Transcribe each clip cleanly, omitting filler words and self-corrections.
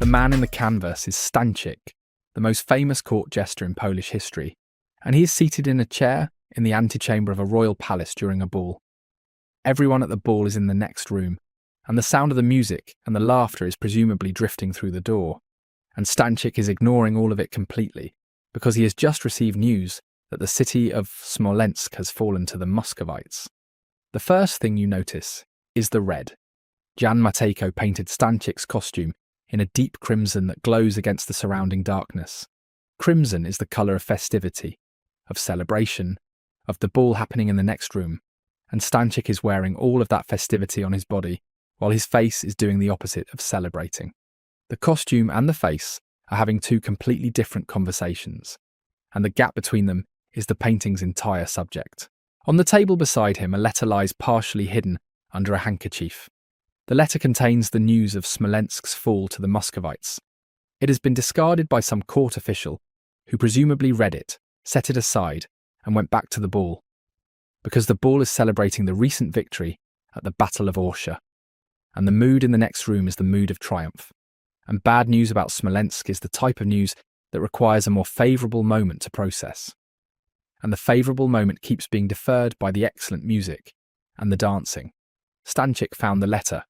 The man in the canvas is Stańczyk, the most famous court jester in Polish history, and he is seated in a chair in the antechamber of a royal palace during a ball. Everyone at the ball is in the next room, and the sound of the music and the laughter is presumably drifting through the door, and Stańczyk is ignoring all of it completely because he has just received news that the city of Smolensk has fallen to the Muscovites. The first thing you notice is the red. Jan Matejko painted Stańczyk's costume in a deep crimson that glows against the surrounding darkness. Crimson is the colour of festivity, of celebration, of the ball happening in the next room, and Stańczyk is wearing all of that festivity on his body, while his face is doing the opposite of celebrating. The costume and the face are having two completely different conversations, and the gap between them is the painting's entire subject. On the table beside him, a letter lies partially hidden under a handkerchief. The letter contains the news of Smolensk's fall to the Muscovites. It has been discarded by some court official who presumably read it, set it aside, and went back to the ball, because the ball is celebrating the recent victory at the Battle of Orsha, and the mood in the next room is the mood of triumph. And bad news about Smolensk is the type of news that requires a more favourable moment to process. And the favourable moment keeps being deferred by the excellent music and the dancing. Stańczyk found the letter.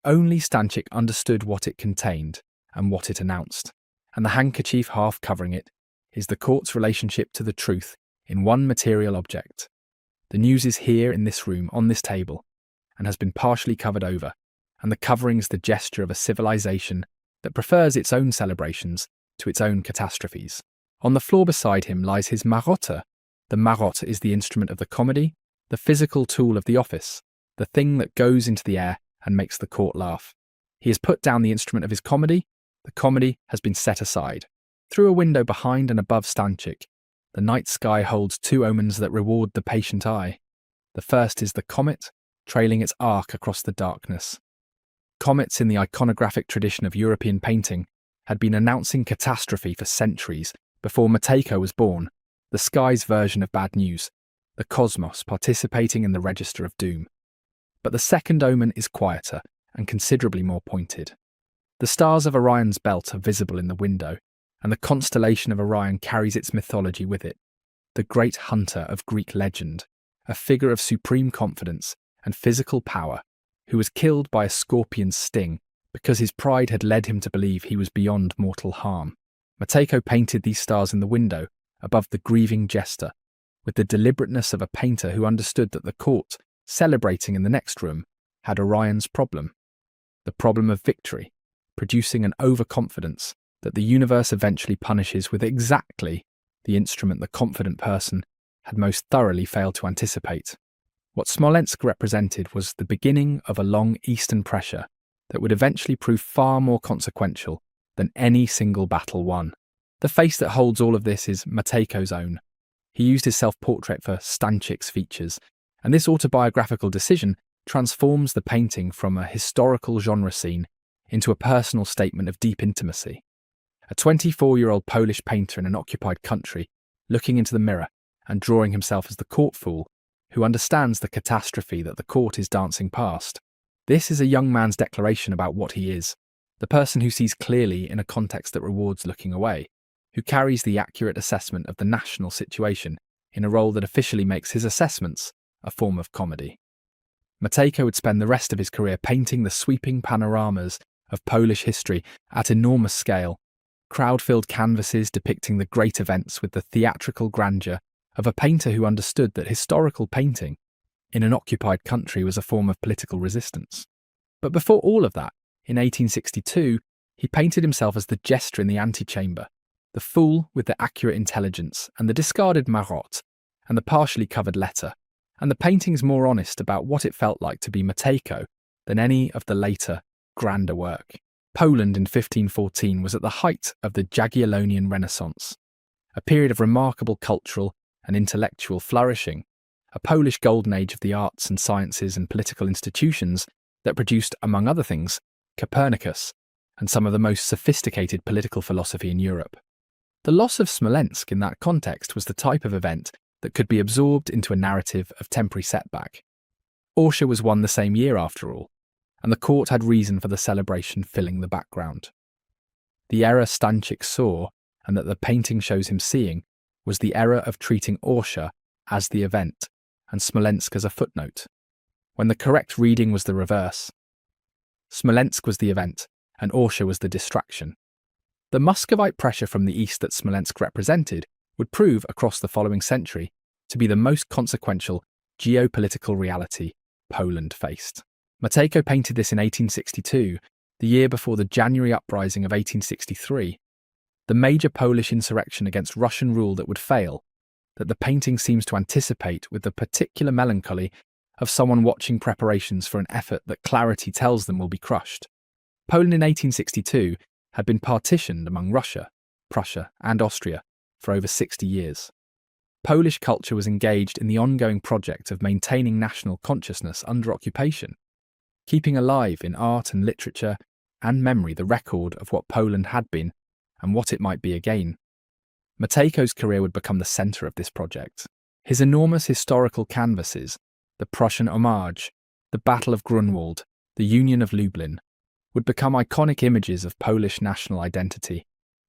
Only Stańczyk understood what it contained and what it announced, and the handkerchief half covering it is the court's relationship to the truth in one material object. The news is here in this room, on this table, and has been partially covered over, and the covering is the gesture of a civilization that prefers its own celebrations to its own catastrophes. On the floor beside him lies his marotte. The marotte is the instrument of the comedy, the physical tool of the office, the thing that goes into the air and makes the court laugh. He has put down the instrument of his comedy. The comedy has been set aside. Through a window behind and above Stańczyk, the night sky holds two omens that reward the patient eye. The first is the comet, trailing its arc across the darkness. Comets in the iconographic tradition of European painting had been announcing catastrophe for centuries before Matejko was born, the sky's version of bad news, the cosmos participating in the register of doom. But the second omen is quieter and considerably more pointed. The stars of Orion's belt are visible in the window, and the constellation of Orion carries its mythology with it. The great hunter of Greek legend, a figure of supreme confidence and physical power, who was killed by a scorpion's sting because his pride had led him to believe he was beyond mortal harm. Matejko painted these stars in the window above the grieving jester, with the deliberateness of a painter who understood that the court, celebrating in the next room, had Orion's problem, the problem of victory, producing an overconfidence that the universe eventually punishes with exactly the instrument the confident person had most thoroughly failed to anticipate. What Smolensk represented was the beginning of a long eastern pressure that would eventually prove far more consequential than any single battle won. The face that holds all of this is Matejko's own. He used his self-portrait for Stańczyk's features, and this autobiographical decision transforms the painting from a historical genre scene into a personal statement of deep intimacy. A 24-year-old Polish painter in an occupied country, looking into the mirror and drawing himself as the court fool, who understands the catastrophe that the court is dancing past. This is a young man's declaration about what he is, the person who sees clearly in a context that rewards looking away, who carries the accurate assessment of the national situation in a role that officially makes his assessments a form of comedy. Matejko would spend the rest of his career painting the sweeping panoramas of Polish history at enormous scale, crowd-filled canvases depicting the great events with the theatrical grandeur of a painter who understood that historical painting in an occupied country was a form of political resistance. But before all of that, in 1862, he painted himself as the jester in the antechamber, the fool with the accurate intelligence and the discarded marotte and the partially covered letter, and the painting's more honest about what it felt like to be Matejko than any of the later, grander work. Poland in 1514 was at the height of the Jagiellonian Renaissance, a period of remarkable cultural and intellectual flourishing, a Polish golden age of the arts and sciences and political institutions that produced, among other things, Copernicus and some of the most sophisticated political philosophy in Europe. The loss of Smolensk in that context was the type of event that could be absorbed into a narrative of temporary setback. Orsha was won the same year after all, and the court had reason for the celebration filling the background. The error Stańczyk saw, and that the painting shows him seeing, was the error of treating Orsha as the event and Smolensk as a footnote, when the correct reading was the reverse. Smolensk was the event, and Orsha was the distraction. The Muscovite pressure from the east that Smolensk represented would prove, across the following century, to be the most consequential geopolitical reality Poland faced. Matejko painted this in 1862, the year before the January uprising of 1863, the major Polish insurrection against Russian rule that would fail, that the painting seems to anticipate with the particular melancholy of someone watching preparations for an effort that clarity tells them will be crushed. Poland in 1862 had been partitioned among Russia, Prussia, and Austria for over 60 years. Polish culture was engaged in the ongoing project of maintaining national consciousness under occupation, keeping alive in art and literature and memory the record of what Poland had been and what it might be again. Matejko's career would become the centre of this project. His enormous historical canvases, the Prussian Homage, the Battle of Grunwald, the Union of Lublin, would become iconic images of Polish national identity,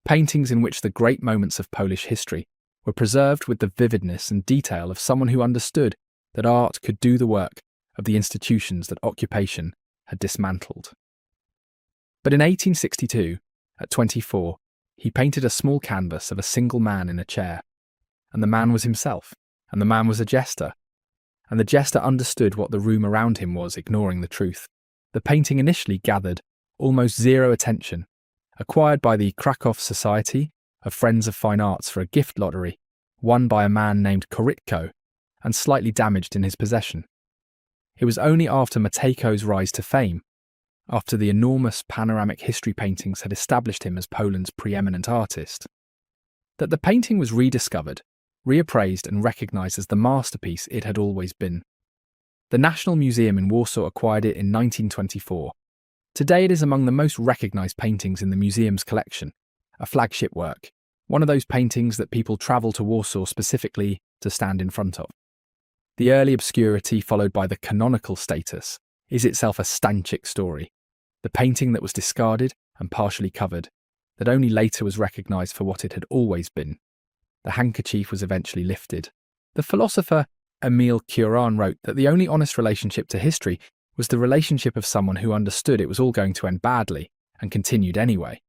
paintings in which the great moments of Polish history were preserved with the vividness and detail of someone who understood that art could do the work of the institutions that occupation had dismantled. But in 1862, at 24, he painted a small canvas of a single man in a chair, and the man was himself, and the man was a jester, and the jester understood what the room around him was ignoring the truth. The painting initially gathered almost zero attention, acquired by the Krakow Society of Friends of Fine Arts for a gift lottery, won by a man named Korytko, and slightly damaged in his possession. It was only after Matejko's rise to fame, after the enormous panoramic history paintings had established him as Poland's preeminent artist, that the painting was rediscovered, reappraised and recognised as the masterpiece it had always been. The National Museum in Warsaw acquired it in 1924. Today it is among the most recognised paintings in the museum's collection, a flagship work, one of those paintings that people travel to Warsaw specifically to stand in front of. The early obscurity followed by the canonical status is itself a Stańczyk story, the painting that was discarded and partially covered, that only later was recognised for what it had always been. The handkerchief was eventually lifted. The philosopher Emil Cioran wrote that the only honest relationship to history was the relationship of someone who understood it was all going to end badly and continued anyway.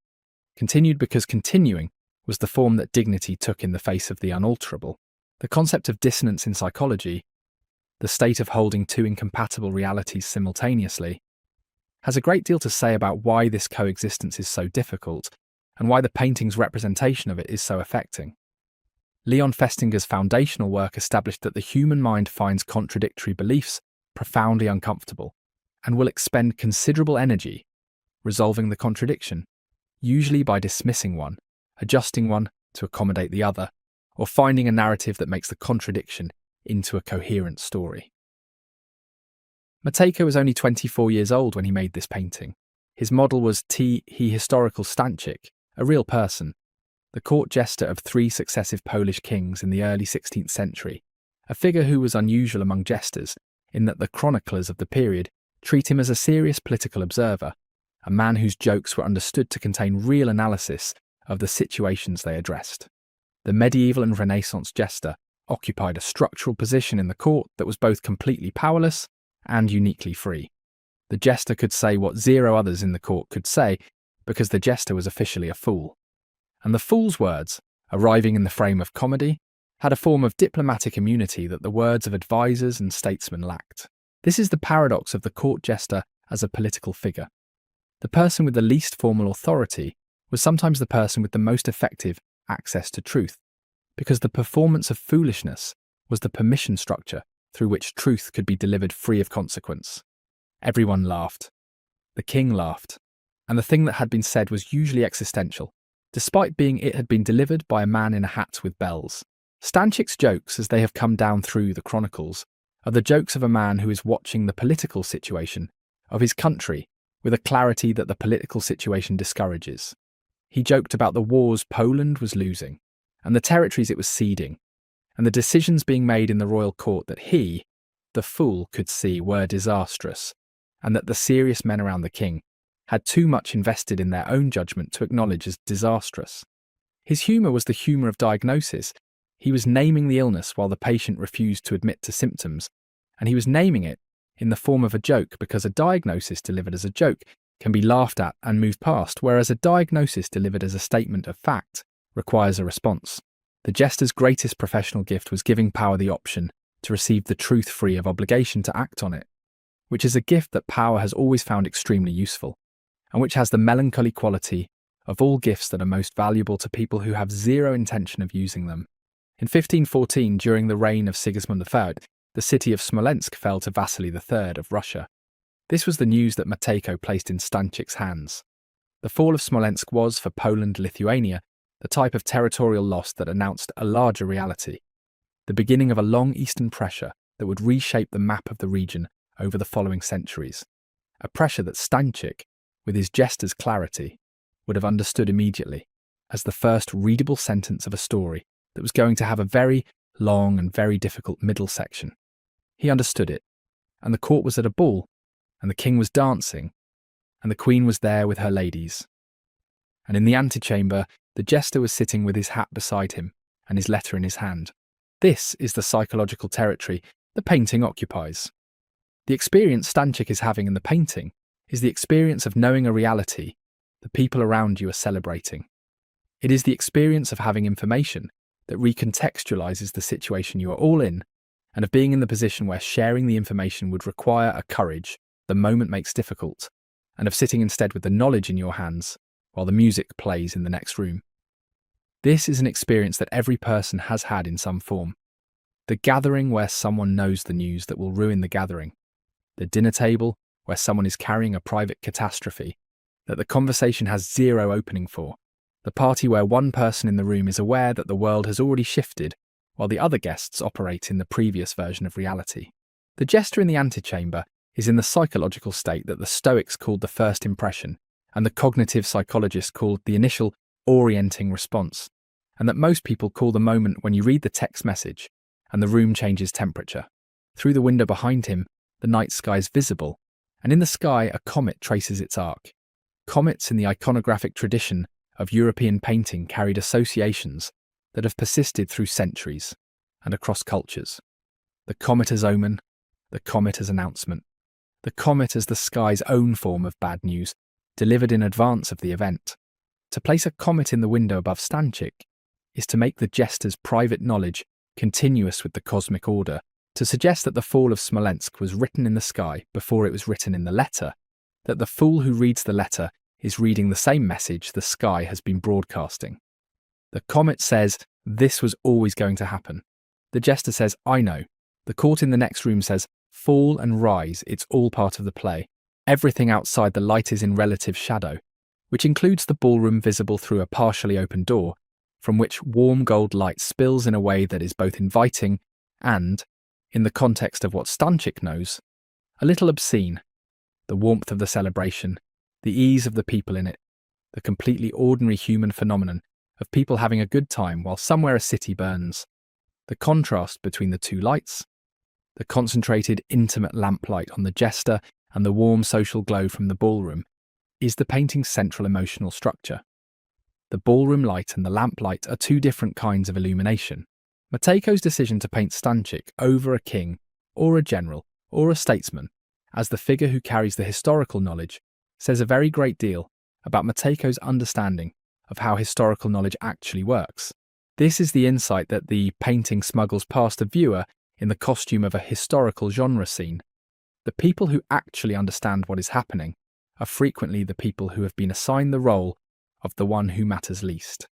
Continued because continuing was the form that dignity took in the face of the unalterable. The concept of dissonance in psychology, the state of holding two incompatible realities simultaneously, has a great deal to say about why this coexistence is so difficult and why the painting's representation of it is so affecting. Leon Festinger's foundational work established that the human mind finds contradictory beliefs profoundly uncomfortable and will expend considerable energy resolving the contradiction, usually by dismissing one, adjusting one to accommodate the other, or finding a narrative that makes the contradiction into a coherent story. Matejko was only 24 years old when he made this painting. His model was he historical Stańczyk, a real person, the court jester of 3 successive Polish kings in the early 16th century, a figure who was unusual among jesters in that the chroniclers of the period treat him as a serious political observer, a man whose jokes were understood to contain real analysis of the situations they addressed. The medieval and Renaissance jester occupied a structural position in the court that was both completely powerless and uniquely free. The jester could say what 0 others in the court could say because the jester was officially a fool. And the fool's words, arriving in the frame of comedy, had a form of diplomatic immunity that the words of advisers and statesmen lacked. This is the paradox of the court jester as a political figure. The person with the least formal authority was sometimes the person with the most effective access to truth, because the performance of foolishness was the permission structure through which truth could be delivered free of consequence. Everyone laughed. The king laughed. And the thing that had been said was usually existential, despite being it had been delivered by a man in a hat with bells. Stańczyk's jokes, as they have come down through the chronicles, are the jokes of a man who is watching the political situation of his country with a clarity that the political situation discourages. He joked about the wars Poland was losing, and the territories it was ceding, and the decisions being made in the royal court that he, the fool, could see were disastrous, and that the serious men around the king had too much invested in their own judgment to acknowledge as disastrous. His humour was the humour of diagnosis. He was naming the illness while the patient refused to admit to symptoms, and he was naming it in the form of a joke, because a diagnosis delivered as a joke can be laughed at and moved past, whereas a diagnosis delivered as a statement of fact requires a response. The jester's greatest professional gift was giving power the option to receive the truth free of obligation to act on it, which is a gift that power has always found extremely useful, and which has the melancholy quality of all gifts that are most valuable to people who have zero intention of using them. In 1514, during the reign of Sigismund III, the city of Smolensk fell to Vasily III of Russia. This was the news that Matejko placed in Stańczyk's hands. The fall of Smolensk was, for Poland-Lithuania, the type of territorial loss that announced a larger reality, the beginning of a long eastern pressure that would reshape the map of the region over the following centuries, a pressure that Stańczyk, with his jester's clarity, would have understood immediately as the first readable sentence of a story that was going to have a very long and very difficult middle section. He understood it, and the court was at a ball, and the king was dancing, and the queen was there with her ladies. And in the antechamber, the jester was sitting with his hat beside him and his letter in his hand. This is the psychological territory the painting occupies. The experience Stańczyk is having in the painting is the experience of knowing a reality the people around you are celebrating. It is the experience of having information that recontextualizes the situation you are all in, and of being in the position where sharing the information would require a courage the moment makes difficult, and of sitting instead with the knowledge in your hands while the music plays in the next room. This is an experience that every person has had in some form. The gathering where someone knows the news that will ruin the gathering. The dinner table where someone is carrying a private catastrophe that the conversation has zero opening for. The party where one person in the room is aware that the world has already shifted while the other guests operate in the previous version of reality. The jester in the antechamber is in the psychological state that the Stoics called the first impression and the cognitive psychologists called the initial orienting response, and that most people call the moment when you read the text message and the room changes temperature. Through the window behind him, the night sky is visible, and in the sky a comet traces its arc. Comets in the iconographic tradition of European painting carried associations that have persisted through centuries and across cultures. The comet as omen, the comet as announcement, the comet as the sky's own form of bad news, delivered in advance of the event. To place a comet in the window above Stańczyk is to make the jester's private knowledge continuous with the cosmic order, to suggest that the fall of Smolensk was written in the sky before it was written in the letter, that the fool who reads the letter is reading the same message the sky has been broadcasting. The comet says, this was always going to happen. The jester says, I know. The court in the next room says, fall and rise, it's all part of the play. Everything outside the light is in relative shadow, which includes the ballroom visible through a partially open door, from which warm gold light spills in a way that is both inviting and, in the context of what Stańczyk knows, a little obscene. The warmth of the celebration, the ease of the people in it, the completely ordinary human phenomenon of people having a good time while somewhere a city burns, the contrast between the two lights, the concentrated, intimate lamplight on the jester and the warm social glow from the ballroom, is the painting's central emotional structure. The ballroom light and the lamplight are two different kinds of illumination. Matejko's decision to paint Stańczyk over a king, or a general, or a statesman, as the figure who carries the historical knowledge, says a very great deal about Matejko's understanding of how historical knowledge actually works. This is the insight that the painting smuggles past the viewer in the costume of a historical genre scene. The people who actually understand what is happening are frequently the people who have been assigned the role of the one who matters least.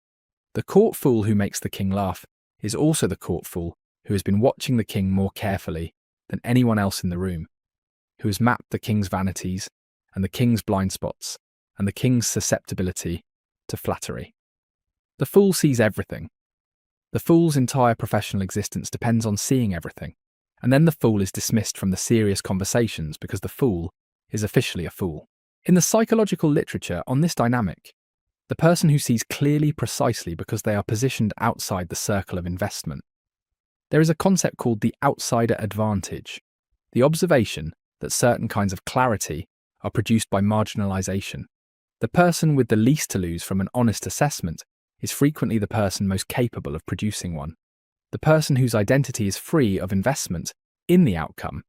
The court fool who makes the king laugh is also the court fool who has been watching the king more carefully than anyone else in the room, who has mapped the king's vanities and the king's blind spots and the king's susceptibility to flattery. The fool sees everything. The fool's entire professional existence depends on seeing everything, and then the fool is dismissed from the serious conversations because the fool is officially a fool. In the psychological literature on this dynamic, the person who sees clearly precisely because they are positioned outside the circle of investment. There is a concept called the outsider advantage, the observation that certain kinds of clarity are produced by marginalization. The person with the least to lose from an honest assessment is frequently the person most capable of producing one. The person whose identity is free of investment in the outcome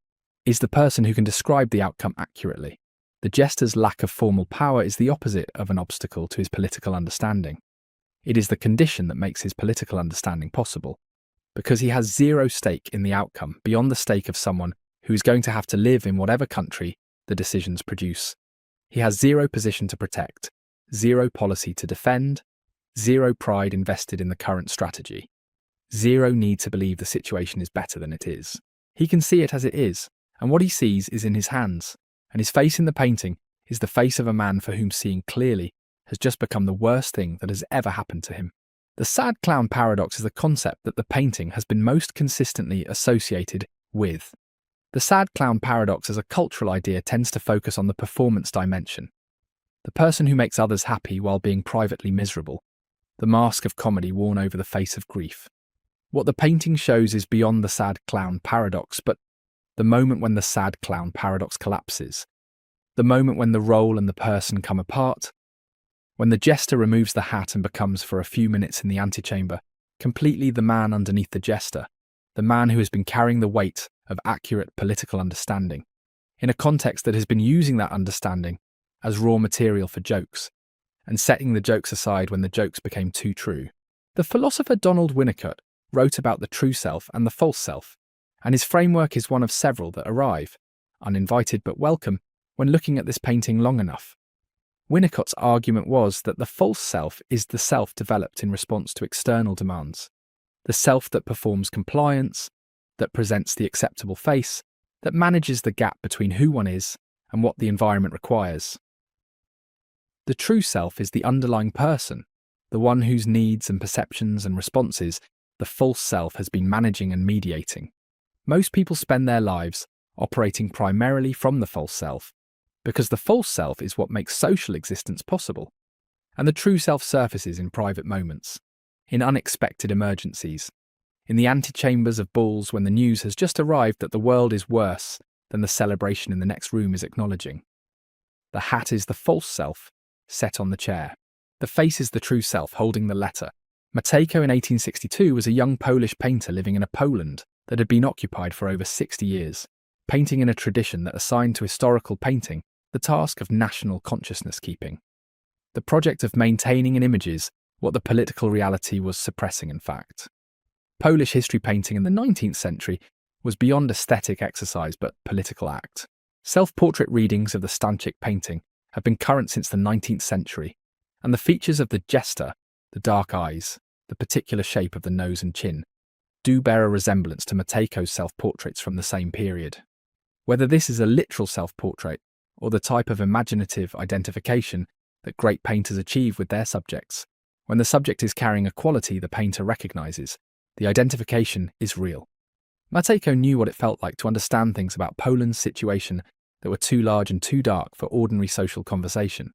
is the person who can describe the outcome accurately. The jester's lack of formal power is the opposite of an obstacle to his political understanding. It is the condition that makes his political understanding possible, because he has zero stake in the outcome beyond the stake of someone who is going to have to live in whatever country the decisions produce. He has zero position to protect, zero policy to defend, zero pride invested in the current strategy, zero need to believe the situation is better than it is. He can see it as it is, and what he sees is in his hands, and his face in the painting is the face of a man for whom seeing clearly has just become the worst thing that has ever happened to him. The sad clown paradox is the concept that the painting has been most consistently associated with. The sad clown paradox as a cultural idea tends to focus on the performance dimension. The person who makes others happy while being privately miserable. The mask of comedy worn over the face of grief. What the painting shows is beyond the sad clown paradox, but the moment when the sad clown paradox collapses. The moment when the role and the person come apart. When the jester removes the hat and becomes, for a few minutes in the antechamber, completely the man underneath the jester, the man who has been carrying the weight of accurate political understanding, in a context that has been using that understanding as raw material for jokes, and setting the jokes aside when the jokes became too true. The philosopher Donald Winnicott wrote about the true self and the false self, and his framework is one of several that arrive, uninvited but welcome, when looking at this painting long enough. Winnicott's argument was that the false self is the self developed in response to external demands, the self that performs compliance, that presents the acceptable face, that manages the gap between who one is and what the environment requires. The true self is the underlying person, the one whose needs and perceptions and responses the false self has been managing and mediating. Most people spend their lives operating primarily from the false self, because the false self is what makes social existence possible, and the true self surfaces in private moments, in unexpected emergencies, in the antechambers of balls when the news has just arrived that the world is worse than the celebration in the next room is acknowledging. The hat is the false self, set on the chair. The face is the true self, holding the letter. Matejko in 1862 was a young Polish painter living in a Poland that had been occupied for over 60 years, painting in a tradition that assigned to historical painting the task of national consciousness keeping. The project of maintaining in images what the political reality was suppressing in fact. Polish history painting in the 19th century was beyond aesthetic exercise but political act. Self-portrait readings of the Stańczyk painting have been current since the 19th century, and the features of the jester, the dark eyes, the particular shape of the nose and chin, do bear a resemblance to Matejko's self-portraits from the same period. Whether this is a literal self-portrait or the type of imaginative identification that great painters achieve with their subjects, when the subject is carrying a quality the painter recognizes, the identification is real. Matejko knew what it felt like to understand things about Poland's situation that were too large and too dark for ordinary social conversation,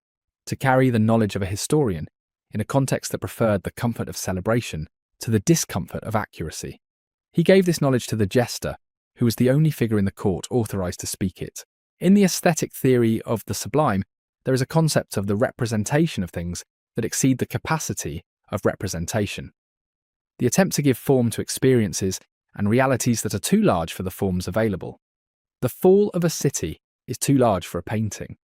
to carry the knowledge of a historian in a context that preferred the comfort of celebration to the discomfort of accuracy. He gave this knowledge to the jester, who was the only figure in the court authorized to speak it. In the aesthetic theory of the sublime, there is a concept of the representation of things that exceed the capacity of representation. The attempt to give form to experiences and realities that are too large for the forms available. The fall of a city is too large for a painting.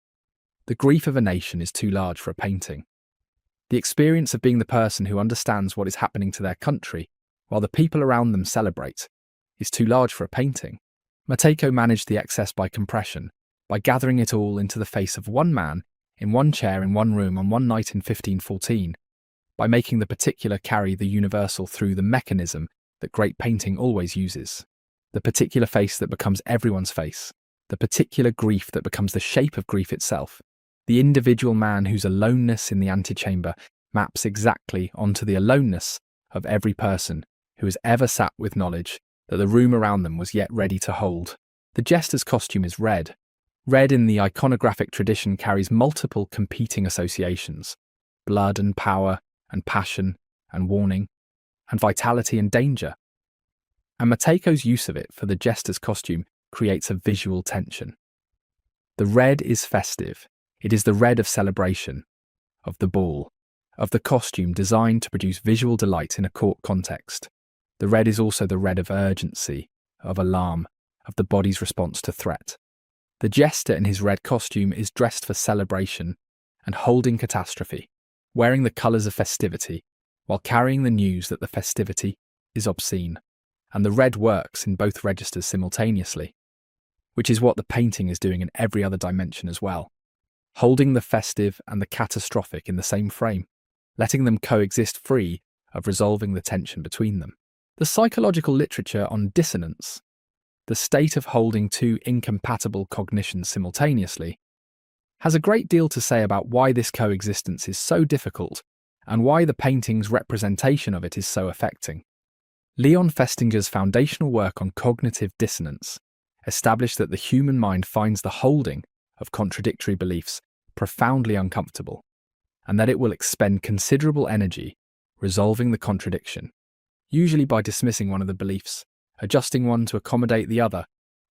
The grief of a nation is too large for a painting. The experience of being the person who understands what is happening to their country while the people around them celebrate is too large for a painting. Matejko managed the excess by compression, by gathering it all into the face of one man in one chair in one room on one night in 1514, by making the particular carry the universal through the mechanism that great painting always uses. The particular face that becomes everyone's face, the particular grief that becomes the shape of grief itself, the individual man whose aloneness in the antechamber maps exactly onto the aloneness of every person who has ever sat with knowledge that the room around them was yet ready to hold. The jester's costume is red. Red in the iconographic tradition carries multiple competing associations: blood and power and passion and warning and vitality and danger. And Matejko's use of it for the jester's costume creates a visual tension. The red is festive. It is the red of celebration, of the ball, of the costume designed to produce visual delight in a court context. The red is also the red of urgency, of alarm, of the body's response to threat. The jester in his red costume is dressed for celebration and holding catastrophe, wearing the colours of festivity, while carrying the news that the festivity is obscene. And the red works in both registers simultaneously, which is what the painting is doing in every other dimension as well, holding the festive and the catastrophic in the same frame, letting them coexist free of resolving the tension between them. The psychological literature on dissonance, the state of holding two incompatible cognitions simultaneously, has a great deal to say about why this coexistence is so difficult and why the painting's representation of it is so affecting. Leon Festinger's foundational work on cognitive dissonance established that the human mind finds the holding of contradictory beliefs profoundly uncomfortable, and that it will expend considerable energy resolving the contradiction, usually by dismissing one of the beliefs, adjusting one to accommodate the other,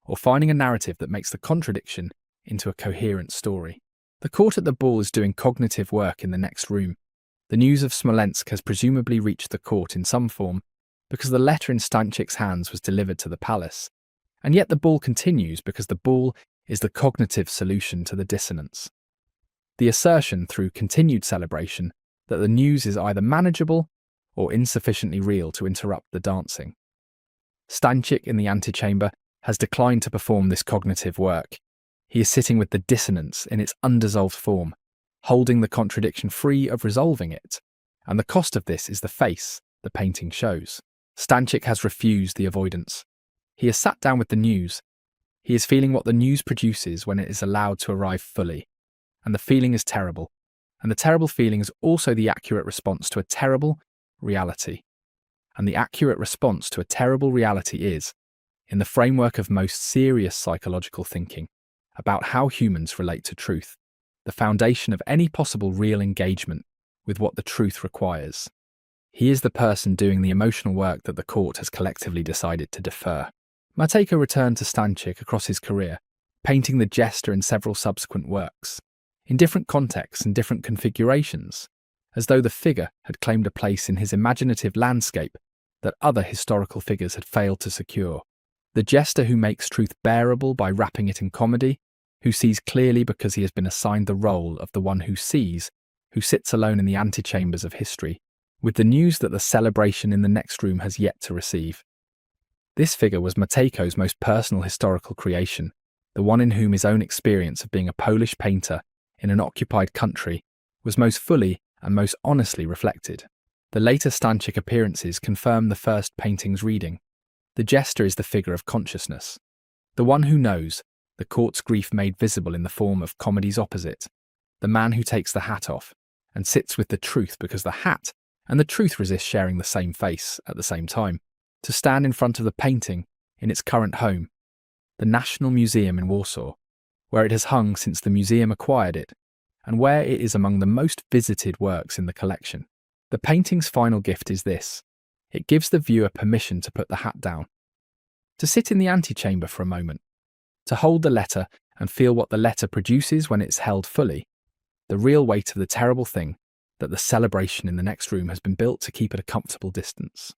or finding a narrative that makes the contradiction into a coherent story. The court at the ball is doing cognitive work in the next room. The news of Smolensk has presumably reached the court in some form, because the letter in Stańczyk's hands was delivered to the palace, and yet the ball continues because the ball is the cognitive solution to the dissonance. The assertion, through continued celebration, that the news is either manageable or insufficiently real to interrupt the dancing. Stańczyk in the antechamber has declined to perform this cognitive work. He is sitting with the dissonance in its undissolved form, holding the contradiction free of resolving it, and the cost of this is the face the painting shows. Stańczyk has refused the avoidance. He has sat down with the news. He is feeling what the news produces when it is allowed to arrive fully, and the feeling is terrible, and the terrible feeling is also the accurate response to a terrible reality. And the accurate response to a terrible reality is, in the framework of most serious psychological thinking, about how humans relate to truth, the foundation of any possible real engagement with what the truth requires. He is the person doing the emotional work that the court has collectively decided to defer. Matejko returned to Stańczyk across his career, painting the jester in several subsequent works, in different contexts and different configurations, as though the figure had claimed a place in his imaginative landscape that other historical figures had failed to secure. The jester who makes truth bearable by wrapping it in comedy, who sees clearly because he has been assigned the role of the one who sees, who sits alone in the antechambers of history, with the news that the celebration in the next room has yet to receive. This figure was Matejko's most personal historical creation, the one in whom his own experience of being a Polish painter in an occupied country was most fully and most honestly reflected. The later Stańczyk appearances confirm the first painting's reading. The jester is the figure of consciousness, the one who knows, the court's grief made visible in the form of comedy's opposite, the man who takes the hat off and sits with the truth because the hat and the truth resist sharing the same face at the same time, to stand in front of the painting in its current home, the National Museum in Warsaw, where it has hung since the museum acquired it, and where it is among the most visited works in the collection. The painting's final gift is this: it gives the viewer permission to put the hat down, to sit in the antechamber for a moment, to hold the letter and feel what the letter produces when it's held fully, the real weight of the terrible thing that the celebration in the next room has been built to keep at a comfortable distance.